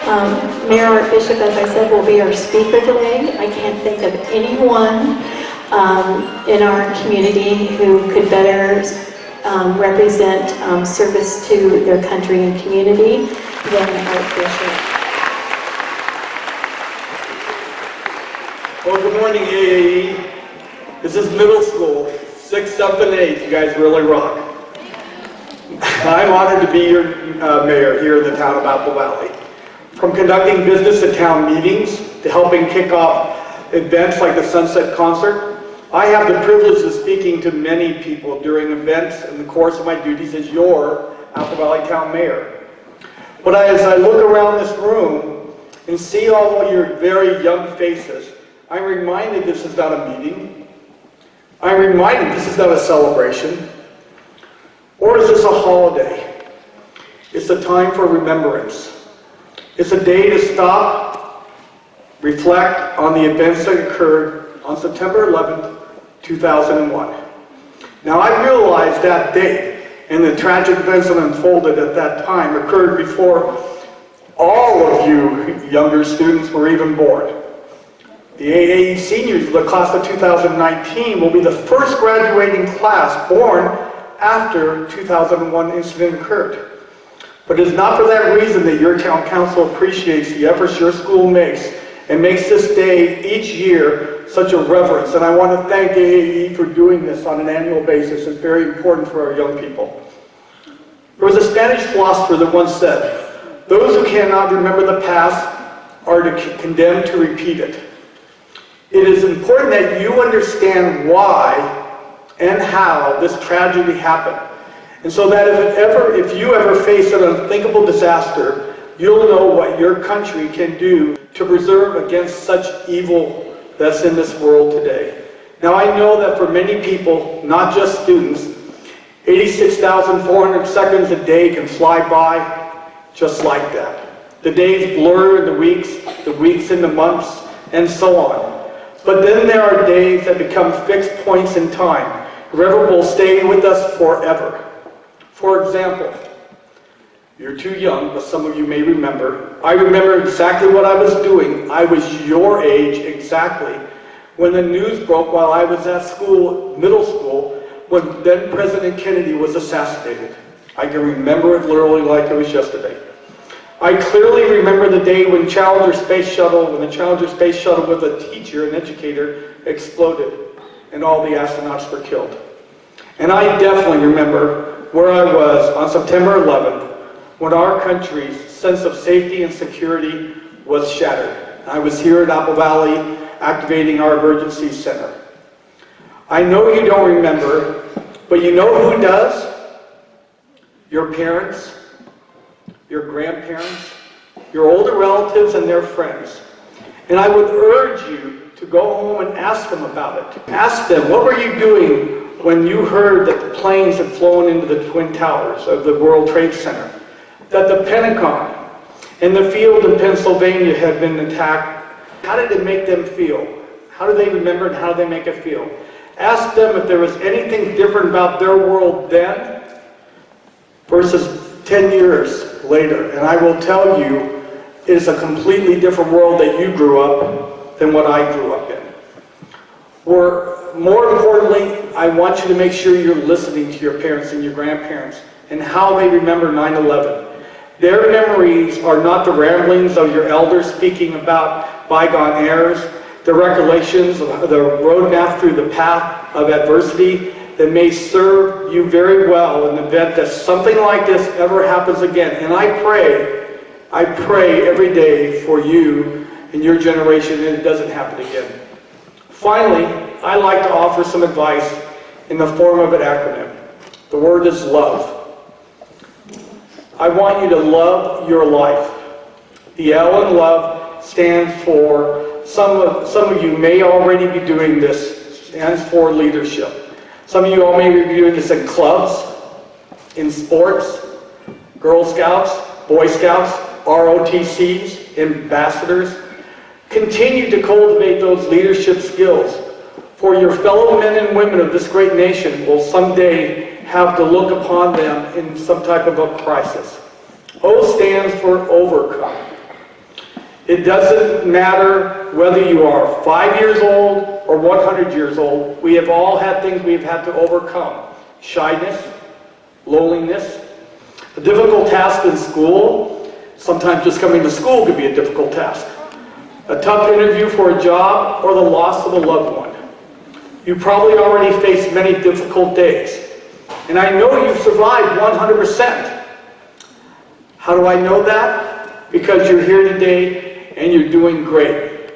Mayor Archbishop, as I said, will be our speaker today. I can't think of anyone in our community who could better represent service to their country and community than Archbishop. Well, good morning, AAE. This is middle school, 6, 7, 8. You guys really rock. I'm honored to be your mayor here in the town of Apple Valley. From conducting business at town meetings to helping kick off events like the Sunset Concert, I have the privilege of speaking to many people during events in the course of my duties as your Apple Valley Town Mayor. But as I look around this room and see all of your very young faces, I'm reminded this is not a meeting. I'm reminded this is not a celebration. Or is this a holiday? It's a time for remembrance. It's a day to stop, reflect on the events that occurred on September 11th, 2001. Now I realize that date and the tragic events that unfolded at that time occurred before all of you younger students were even born. The AAE seniors of the class of 2019 will be the first graduating class born after 2001 incident occurred. But it is not for that reason that your town council appreciates the efforts your school makes and makes this day each year such a reverence. And I want to thank AAE for doing this on an annual basis. It's very important for our young people. There was a Spanish philosopher that once said, "Those who cannot remember the past are condemned to repeat it." It is important that you understand why and how this tragedy happened. And so that if you ever face an unthinkable disaster, you'll know what your country can do to preserve against such evil that's in this world today. Now I know that for many people, not just students, 86,400 seconds a day can fly by just like that. The days blur into the weeks into months, and so on. But then there are days that become fixed points in time. Forever will stay with us forever. For example, you're too young, but some of you may remember. I remember exactly what I was doing. I was your age exactly when the news broke while I was at school, middle school, when then President Kennedy was assassinated. I can remember it literally like it was yesterday. I clearly remember the day when the Challenger space shuttle with a teacher, an educator, exploded and all the astronauts were killed. And I definitely remember where I was on September 11th when our country's sense of safety and security was shattered. I was here at Apple Valley activating our emergency center. I know you don't remember, but you know who does? Your parents, your grandparents, your older relatives and their friends. And I would urge you to go home and ask them about it. Ask them, what were you doing when you heard that the planes had flown into the Twin Towers of the World Trade Center? That the Pentagon and the field in Pennsylvania had been attacked? How did it make them feel? How do they remember and how do they make it feel? Ask them if there was anything different about their world then versus 10 years later. And I will tell you, it is a completely different world that you grew up than what I grew up in. More importantly, I want you to make sure you're listening to your parents and your grandparents and how they remember 9/11. Their memories are not the ramblings of your elders speaking about bygone eras, the recollections of the roadmap through the path of adversity that may serve you very well in the event that something like this ever happens again. And I pray every day for you and your generation that it doesn't happen again. Finally, I like to offer some advice in the form of an acronym. The word is love. I want you to love your life. The L in love stands for, some of you may already be doing this, stands for leadership. Some of you all may be doing this in clubs, in sports, Girl Scouts, Boy Scouts, ROTCs, ambassadors. Continue to cultivate those leadership skills, for your fellow men and women of this great nation will someday have to look upon them in some type of a crisis. O stands for overcome. It doesn't matter whether you are 5 years old or 100 years old. We have all had things we've had to overcome. Shyness, loneliness, a difficult task in school. Sometimes just coming to school could be a difficult task. A tough interview for a job, or the loss of a loved one. You probably already faced many difficult days. And I know you've survived 100%. How do I know that? Because you're here today and you're doing great.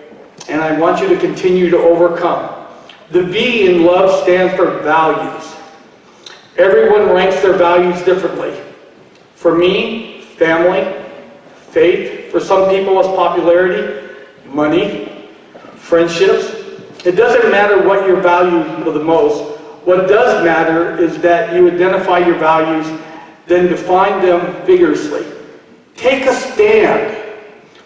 And I want you to continue to overcome. The V in love stands for values. Everyone ranks their values differently. For me, family, faith. For some people, it's popularity, money, friendships. It doesn't matter what you value the most. What does matter is that you identify your values, then define them vigorously. Take a stand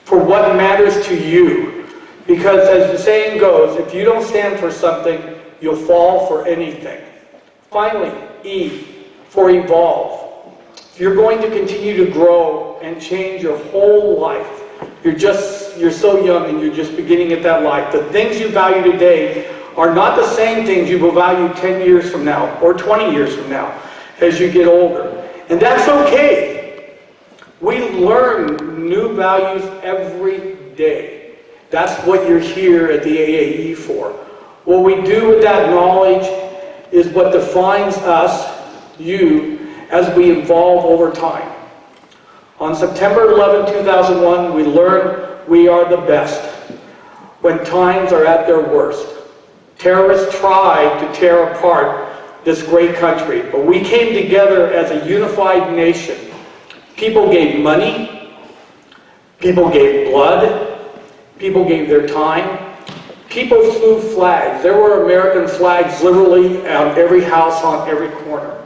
for what matters to you. Because as the saying goes, if you don't stand for something, you'll fall for anything. Finally, E, for evolve. If you're going to continue to grow and change your whole life, you're so young and you're just beginning at that life. The things you value today are not the same things you will value 10 years from now or 20 years from now as you get older. And that's okay. We learn new values every day. That's what you're here at the AAE for. What we do with that knowledge is what defines us, you, as we evolve over time. On September 11, 2001, we learned we are the best when times are at their worst. Terrorists tried to tear apart this great country, but we came together as a unified nation. People gave money, people gave blood, people gave their time, people flew flags. There were American flags literally on every house, on every corner.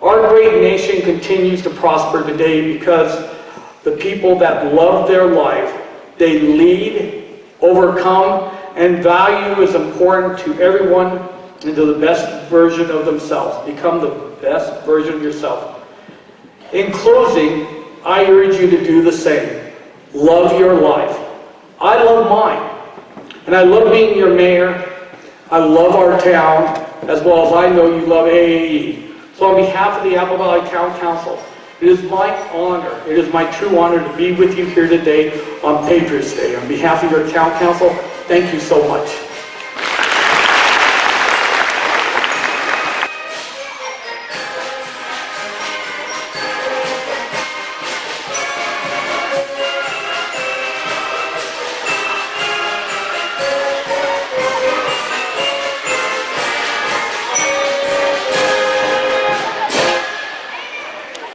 Our great nation continues to prosper today because the people that love their life, they lead, overcome, and value is important to everyone into the best version of themselves. Become the best version of yourself. In closing, I urge you to do the same. Love your life. I love mine. And I love being your mayor. I love our town, as well as I know you love AAE. So on behalf of the Apple Valley Town Council, it is my honor, it is my true honor to be with you here today on Patriots Day. On behalf of your Town Council, thank you so much.